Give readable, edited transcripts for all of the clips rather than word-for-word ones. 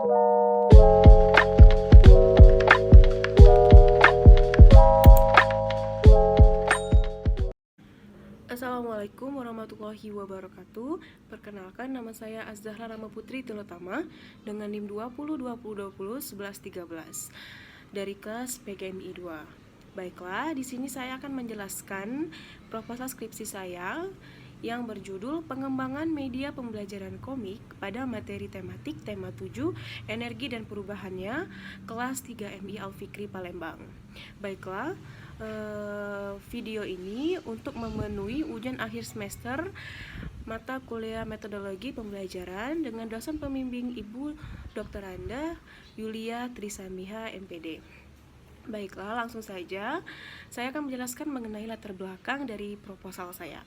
Assalamualaikum warahmatullahi wabarakatuh. Perkenalkan, nama saya Az-Zahra Rama Putri Tilotama dengan NIM 2020201113 dari kelas PGMI 2. Baiklah, di sini saya akan menjelaskan proposal skripsi saya yang berjudul Pengembangan Media Pembelajaran Komik pada materi tematik tema 7 Energi dan Perubahannya, kelas 3 MI Al-Fikri Palembang. Baiklah, video ini untuk memenuhi ujian akhir semester mata kuliah metodologi pembelajaran dengan dosen pembimbing Ibu Dr. Anda Yulia Trisamiha MPD. Baiklah, langsung saja saya akan menjelaskan mengenai latar belakang dari proposal saya.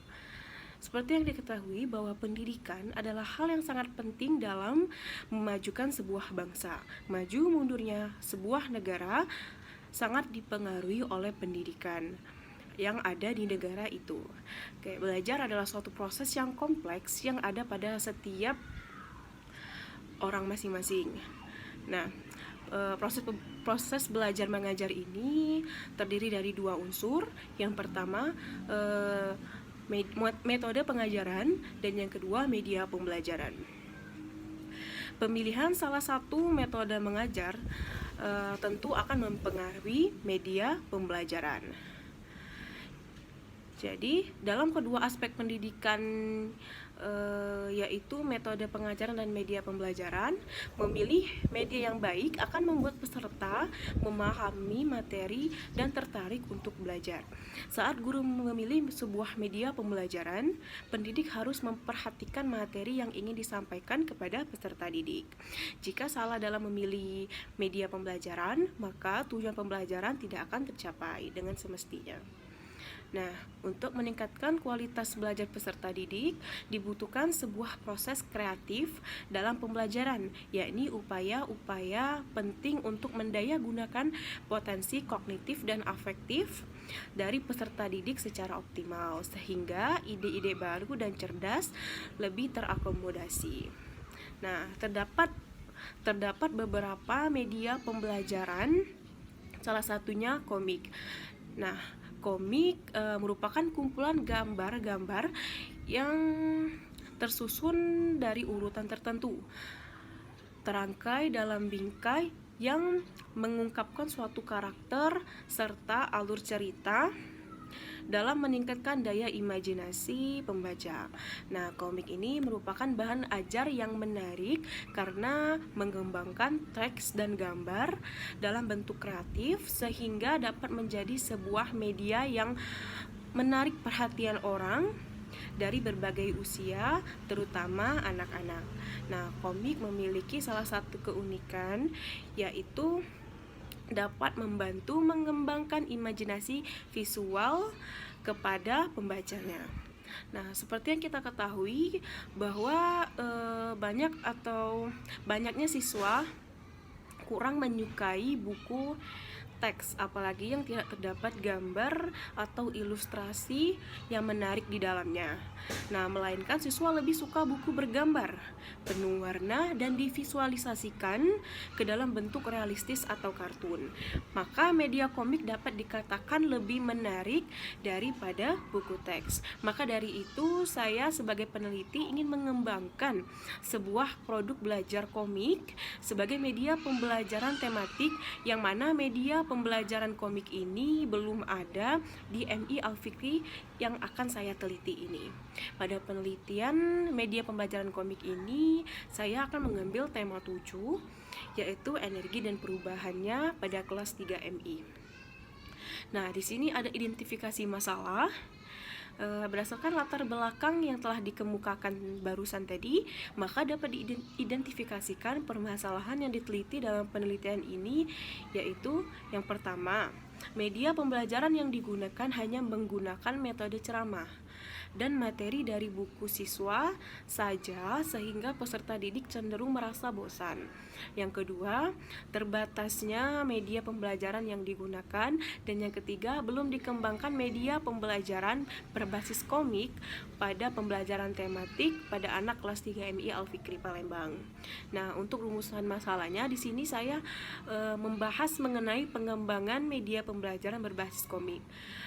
Seperti yang diketahui bahwa pendidikan adalah hal yang sangat penting dalam memajukan sebuah bangsa. Maju mundurnya sebuah negara sangat dipengaruhi oleh pendidikan yang ada di negara itu. Belajar adalah suatu proses yang kompleks yang ada pada setiap orang masing-masing. Nah, proses belajar mengajar ini terdiri dari dua unsur. Yang pertama, metode pengajaran, dan yang kedua, media pembelajaran. Pemilihan salah satu metode mengajar tentu akan mempengaruhi media pembelajaran. Jadi, dalam kedua aspek pendidikan yaitu metode pengajaran dan media pembelajaran, memilih media yang baik akan membuat peserta memahami materi dan tertarik untuk belajar. Saat guru memilih sebuah media pembelajaran, pendidik harus memperhatikan materi yang ingin disampaikan kepada peserta didik. Jika salah dalam memilih media pembelajaran, maka tujuan pembelajaran tidak akan tercapai dengan semestinya. Nah, untuk meningkatkan kualitas belajar peserta didik, dibutuhkan sebuah proses kreatif dalam pembelajaran, yakni upaya-upaya penting untuk mendaya gunakan potensi kognitif dan afektif dari peserta didik secara optimal, sehingga ide-ide baru dan cerdas lebih terakomodasi. Nah, terdapat beberapa media pembelajaran, salah satunya komik. Nah, komik merupakan kumpulan gambar-gambar yang tersusun dari urutan tertentu, terangkai dalam bingkai yang mengungkapkan suatu karakter serta alur cerita dalam meningkatkan daya imajinasi pembaca. Nah, komik ini merupakan bahan ajar yang menarik karena mengembangkan teks dan gambar dalam bentuk kreatif sehingga dapat menjadi sebuah media yang menarik perhatian orang dari berbagai usia, terutama anak-anak. Nah, komik memiliki salah satu keunikan, yaitu dapat membantu mengembangkan imajinasi visual kepada pembacanya. Nah, seperti yang kita ketahui bahwa banyaknya siswa kurang menyukai buku teks, apalagi yang tidak terdapat gambar atau ilustrasi yang menarik di dalamnya. Nah, melainkan siswa lebih suka buku bergambar, penuh warna, dan divisualisasikan ke dalam bentuk realistis atau kartun. Maka media komik dapat dikatakan lebih menarik daripada buku teks. Maka dari itu, saya sebagai peneliti ingin mengembangkan sebuah produk belajar komik sebagai media pembelajaran tematik, yang mana media pembelajaran komik ini belum ada di MI Al-Fikri yang akan saya teliti ini. Pada penelitian media pembelajaran komik ini, saya akan mengambil tema 7, yaitu energi dan perubahannya pada kelas 3 MI. Nah, di sini ada identifikasi masalah. Berdasarkan latar belakang yang telah dikemukakan barusan tadi, maka dapat diidentifikasikan permasalahan yang diteliti dalam penelitian ini, yaitu yang pertama, media pembelajaran yang digunakan hanya menggunakan metode ceramah. dan materi dari buku siswa saja sehingga peserta didik cenderung merasa bosan. Yang kedua, terbatasnya media pembelajaran yang digunakan. Dan yang ketiga, belum dikembangkan media pembelajaran berbasis komik pada pembelajaran tematik pada anak kelas 3 MI Al-Fikri Palembang. Nah, untuk rumusan masalahnya di sini saya membahas mengenai pengembangan media pembelajaran berbasis komik.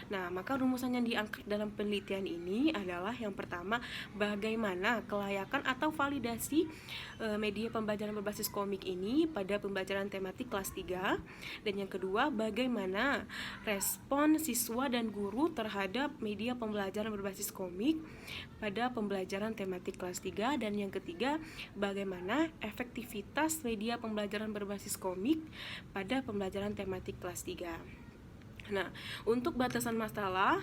Nah, maka rumusan yang diangkat dalam penelitian ini adalah yang pertama, bagaimana kelayakan atau validasi media pembelajaran berbasis komik ini pada pembelajaran tematik kelas 3. Dan yang kedua, bagaimana respon siswa dan guru terhadap media pembelajaran berbasis komik pada pembelajaran tematik kelas 3. Dan yang ketiga, bagaimana efektivitas media pembelajaran berbasis komik pada pembelajaran tematik kelas 3. Nah, untuk batasan masalah,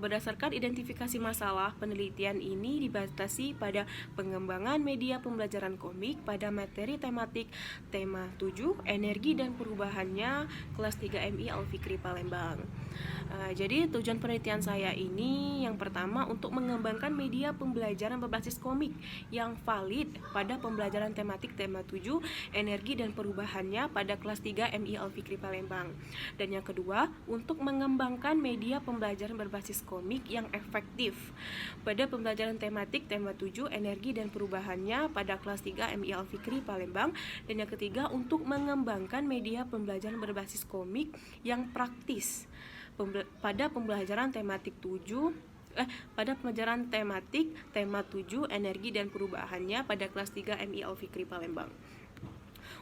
berdasarkan identifikasi masalah, penelitian ini dibatasi pada pengembangan media pembelajaran komik pada materi tematik tema 7, energi dan perubahannya, kelas 3 MI Al-Fikri Palembang. Jadi tujuan penelitian saya ini yang pertama untuk mengembangkan media pembelajaran berbasis komik yang valid pada pembelajaran tematik tema 7, energi dan perubahannya pada kelas 3 MI Al-Fikri Palembang. Dan yang kedua, untuk mengembangkan media pembelajaran berbasis komik yang efektif pada pembelajaran tematik tema 7, energi dan perubahannya pada kelas 3 MI Al-Fikri Palembang. Dan yang ketiga, untuk mengembangkan media pembelajaran berbasis komik yang praktis pada pembelajaran tematik tema 7, energi dan perubahannya pada kelas 3 MI Al-Fikri Palembang.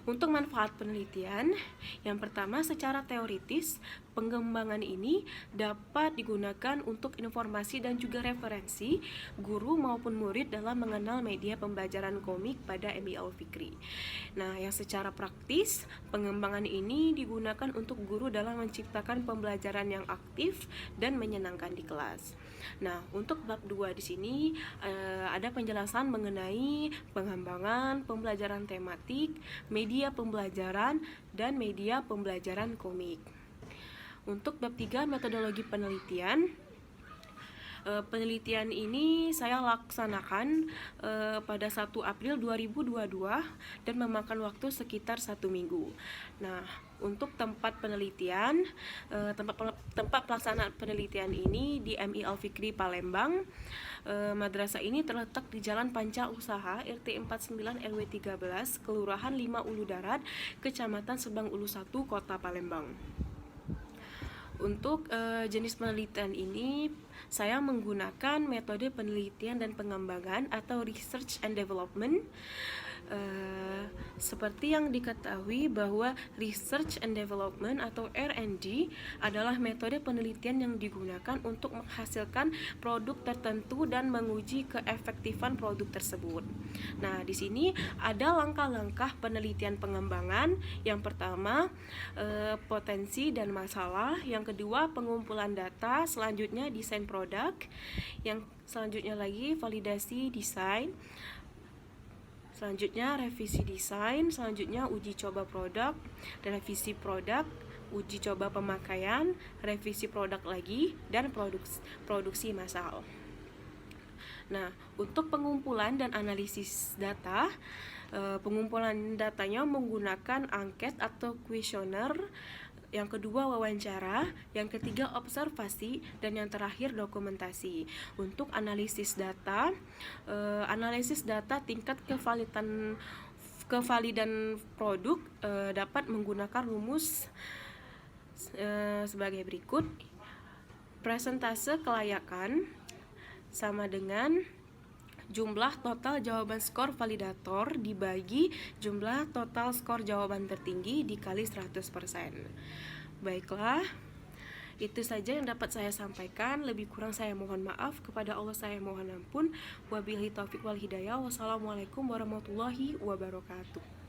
Untuk manfaat penelitian, yang pertama, secara teoritis, pengembangan ini dapat digunakan untuk informasi dan juga referensi guru maupun murid dalam mengenal media pembelajaran komik pada MI Al-Fikri. Nah, yang secara praktis, pengembangan ini digunakan untuk guru dalam menciptakan pembelajaran yang aktif dan menyenangkan di kelas. Nah, untuk bab 2 di sini ada penjelasan mengenai pengembangan pembelajaran tematik, media pembelajaran, dan media pembelajaran komik. Untuk bab 3, metodologi penelitian. Penelitian ini saya laksanakan pada 1 April 2022 dan memakan waktu sekitar 1 minggu. Nah, untuk tempat penelitian, tempat pelaksanaan penelitian ini di MI Al-Fikri Palembang. Madrasah ini terletak di Jalan Panca Usaha RT 49 RW 13, Kelurahan 5 Ulu Darat, Kecamatan Sebang Ulu 1, Kota Palembang. Untuk jenis penelitian ini, saya menggunakan metode penelitian dan pengembangan atau research and development. Seperti yang diketahui bahwa research and development atau R&D adalah metode penelitian yang digunakan untuk menghasilkan produk tertentu dan menguji keefektifan produk tersebut. Nah, di sini ada langkah-langkah penelitian pengembangan. Yang pertama, potensi dan masalah. Yang kedua, pengumpulan data. Selanjutnya, desain produk. Yang selanjutnya lagi, validasi desain. Selanjutnya revisi desain, selanjutnya uji coba produk, revisi produk, uji coba pemakaian, revisi produk lagi, dan produksi massal. Nah, untuk pengumpulan dan analisis data, pengumpulan datanya menggunakan angket atau kuesioner. Yang kedua, wawancara. Yang ketiga, observasi. Dan yang terakhir, dokumentasi. Untuk analisis data, tingkat kevalidan produk dapat menggunakan rumus sebagai berikut. Persentase kelayakan sama dengan jumlah total jawaban skor validator dibagi jumlah total skor jawaban tertinggi dikali 100%. Baiklah, itu saja yang dapat saya sampaikan. Lebih kurang saya mohon maaf. Kepada Allah saya mohon ampun. Wabillahi taufiq wal hidayah. Wassalamualaikum warahmatullahi wabarakatuh.